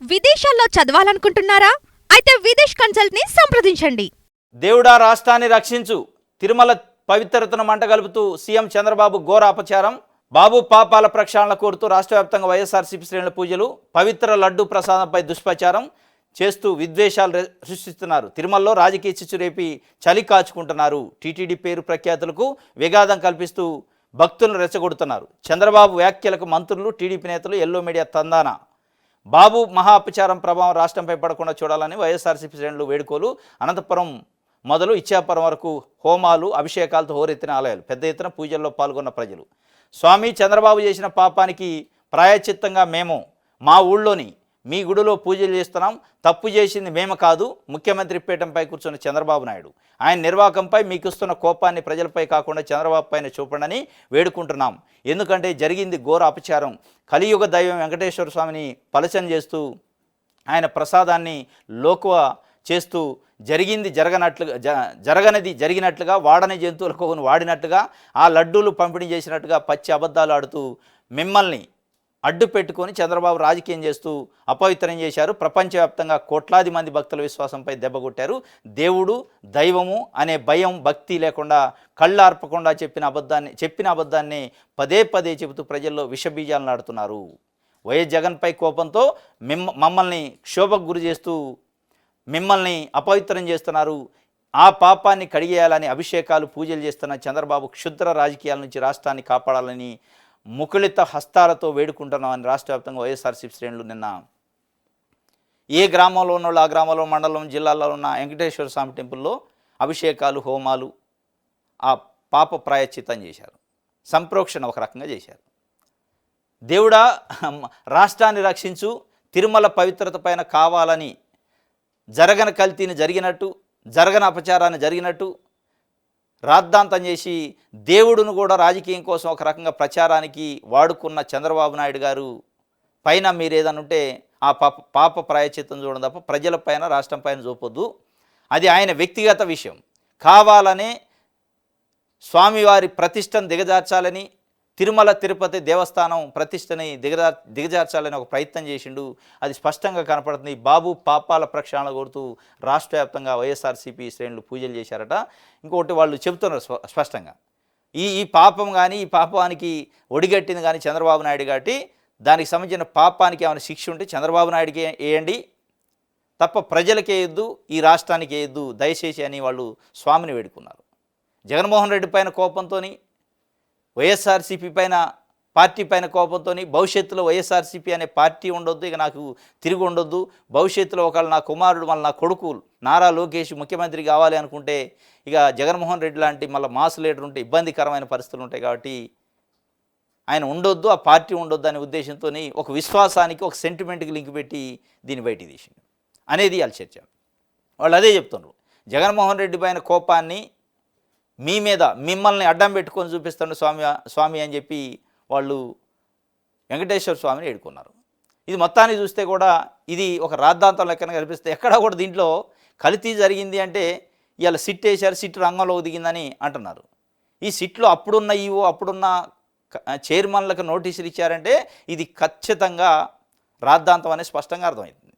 విదేశాల్లో చదవాలనుకుంటున్నారా? అయితే విదేశ్ కన్సల్ట్ ని సంప్రదించండి. దేవుడా రాష్ట్రాన్ని రక్షించు. తిరుమల పవిత్రతను మంటగలుపుతూ సీఎం చంద్రబాబు ఘోర అపచారం. బాబు పాపాల ప్రక్షాళన కోరుతూ రాష్ట్ర వ్యాప్తంగా వైఎస్ఆర్సీపీ శ్రేణుల పూజలు. పవిత్ర లడ్డు ప్రసాదంపై దుష్ప్రచారం చేస్తూ విద్వేషాలు సృష్టిస్తున్నారు. తిరుమలలో రాజకీయ చిచ్చు రేపి చలి కాచుకుంటున్నారు. టీటీడీ పేరు ప్రఖ్యాతులకు విఘాతం కల్పిస్తూ భక్తులను రెచ్చగొడుతున్నారు. చంద్రబాబు వ్యాఖ్యలకు మంత్రులు, టీడీపీ నేతలు, ఎల్లో మీడియా తందాన. బాబు మహా అపచారం ప్రభావం రాష్ట్రంపై పడకుండా చూడాలని వైఎస్ఆర్సీపీ శ్రేణులు వేడుకోలు. అనంతపురం మొదలు ఇచ్చాపురం వరకు హోమాలు, అభిషేకాలతో హోరెత్తిన ఆలయాలు. పెద్ద ఎత్తున పూజల్లో పాల్గొన్న ప్రజలు. స్వామి, చంద్రబాబు చేసిన పాపానికి ప్రాయశ్చిత్తంగా మేము మా ఊళ్ళోని మీ గుడిలో పూజలు చేస్తున్నాం. తప్పు చేసింది మేము కాదు, ముఖ్యమంత్రి పీఠంపై కూర్చున్న చంద్రబాబు నాయుడు. ఆయన నిర్వాకంపై మీకు ఇస్తున్న కోపాన్ని ప్రజలపై కాకుండా చంద్రబాబు పైన చూపండి వేడుకుంటున్నాం. ఎందుకంటే జరిగింది ఘోర అపచారం. కలియుగ దైవం వెంకటేశ్వర స్వామిని పలచన చేస్తూ ఆయన ప్రసాదాన్ని లోకువ చేస్తూ జరిగింది జరగనిది జరిగినట్లుగా, వాడని జంతువుల కొవ్వును వాడినట్టుగా, ఆ లడ్డూలు పంపిణీ చేసినట్టుగా పచ్చి అబద్ధాలు ఆడుతూ మిమ్మల్ని అడ్డు పెట్టుకొని చంద్రబాబు రాజకీయం చేస్తూ అపవిత్రం చేశారు. ప్రపంచవ్యాప్తంగా కోట్లాది మంది భక్తుల విశ్వాసంపై దెబ్బకొట్టారు. దేవుడు, దైవము అనే భయం, భక్తి లేకుండా, కళ్ళార్పకుండా చెప్పిన అబద్ధాన్ని పదే పదే చెబుతూ ప్రజల్లో విషబీజాలను నాడుతున్నారు. వైఎస్ జగన్పై కోపంతో మమ్మల్ని క్షోభకు గురి చేస్తూ మిమ్మల్ని అపవిత్రం చేస్తున్నారు. ఆ పాపాన్ని కడిగేయాలని అభిషేకాలు, పూజలు చేస్తున్న చంద్రబాబు క్షుద్ర రాజకీయాల నుంచి రాష్ట్రాన్ని కాపాడాలని ముకుళిత హస్తాలతో వేడుకుంటున్నామని రాష్ట్ర వ్యాప్తంగా వైఎస్ఆర్సీపీ శ్రేణులు నిన్న ఏ గ్రామంలో ఉన్న ఆ గ్రామంలో, మండలం, జిల్లాలో ఉన్న వెంకటేశ్వర స్వామి టెంపుల్లో అభిషేకాలు, హోమాలు, ఆ పాప ప్రాయశ్చిత్తం చేశారు. సంప్రోక్షణ ఒక రకంగా చేశారు. దేవుడా రాష్ట్రాన్ని రక్షించు, తిరుమల పవిత్రత పైన కావాలని జరగని కల్తీని జరిగినట్టు, జరగని అపచారాన్ని జరిగినట్టు రాద్ధాంతం చేసి దేవుడును కూడా రాజకీయం కోసం ఒక రకంగా ప్రచారానికి వాడుకున్న చంద్రబాబు నాయుడు గారు పైన మీరు ఏదైనా ఉంటే ఆ పాప ప్రాయశ్చిత్తం చూడడం తప్ప ప్రజలపైన, రాష్ట్రం పైన చూపొద్దు. అది ఆయన వ్యక్తిగత విషయం. కావాలనే స్వామివారి ప్రతిష్టను దిగజార్చాలని, తిరుమల తిరుపతి దేవస్థానం ప్రతిష్టని దిగజార్చాలని ఒక ప్రయత్నం చేసిండు. అది స్పష్టంగా కనపడుతుంది. బాబు పాపాల ప్రక్షాళన కోరుతూ రాష్ట్ర వ్యాప్తంగా వైఎస్ఆర్సీపీ శ్రేణులు పూజలు చేశారట. ఇంకొకటి వాళ్ళు చెబుతున్నారు స్పష్టంగా, ఈ పాపం కానీ, ఈ పాపానికి ఒడిగట్టింది కానీ చంద్రబాబు నాయుడు కాబట్టి దానికి సంబంధించిన పాపానికి ఏమైనా శిక్ష ఉంటే చంద్రబాబు నాయుడికి వేయండి తప్ప ప్రజలకి వేయొద్దు, ఈ రాష్ట్రానికి వేయొద్దు దయచేసి అని వాళ్ళు స్వామిని వేడుకున్నారు. జగన్మోహన్ రెడ్డి పైన కోపంతో, వైఎస్ఆర్సీపీ పైన, పార్టీ పైన కోపంతో, భవిష్యత్తులో వైఎస్ఆర్సీపీ అనే పార్టీ ఉండొద్దు, ఇక నాకు తిరిగి ఉండొద్దు, భవిష్యత్తులో ఒకవేళ నా కుమారుడు, మళ్ళీ నా కొడుకు నారా లోకేష్ ముఖ్యమంత్రి కావాలి అనుకుంటే ఇక జగన్మోహన్ రెడ్డి లాంటి మళ్ళీ మాస్ లీడర్ ఉంటే ఇబ్బందికరమైన పరిస్థితులు ఉంటాయి కాబట్టి ఆయన ఉండొద్దు, ఆ పార్టీ ఉండొద్దు అనే ఉద్దేశంతో ఒక విశ్వాసానికి, ఒక సెంటిమెంట్కి లింక్ పెట్టి దీన్ని బయటికి తీసింది అనేది వాళ్ళ చర్చ. వాళ్ళు అదే చెప్తున్నారు. జగన్మోహన్ రెడ్డి పైన కోపాన్ని మీ మీద, మిమ్మల్ని అడ్డం పెట్టుకొని చూపిస్తాడు స్వామి అని చెప్పి వాళ్ళు వెంకటేశ్వర స్వామిని వేడుకున్నారు. ఇది మొత్తాన్ని చూస్తే కూడా ఇది ఒక రాద్ధాంతం లెక్కన కనిపిస్తే, ఎక్కడా కూడా దీంట్లో కల్తీ జరిగింది అంటే ఇవాళ సిట్ వేశారు, సిట్ రంగంలోకి దిగిందని అంటున్నారు. ఈ సిట్లో అప్పుడున్న ఈవో, అప్పుడున్న చైర్మన్లకు నోటీసులు ఇచ్చారంటే ఇది ఖచ్చితంగా రాద్ధాంతం అనేది స్పష్టంగా అర్థమైంది.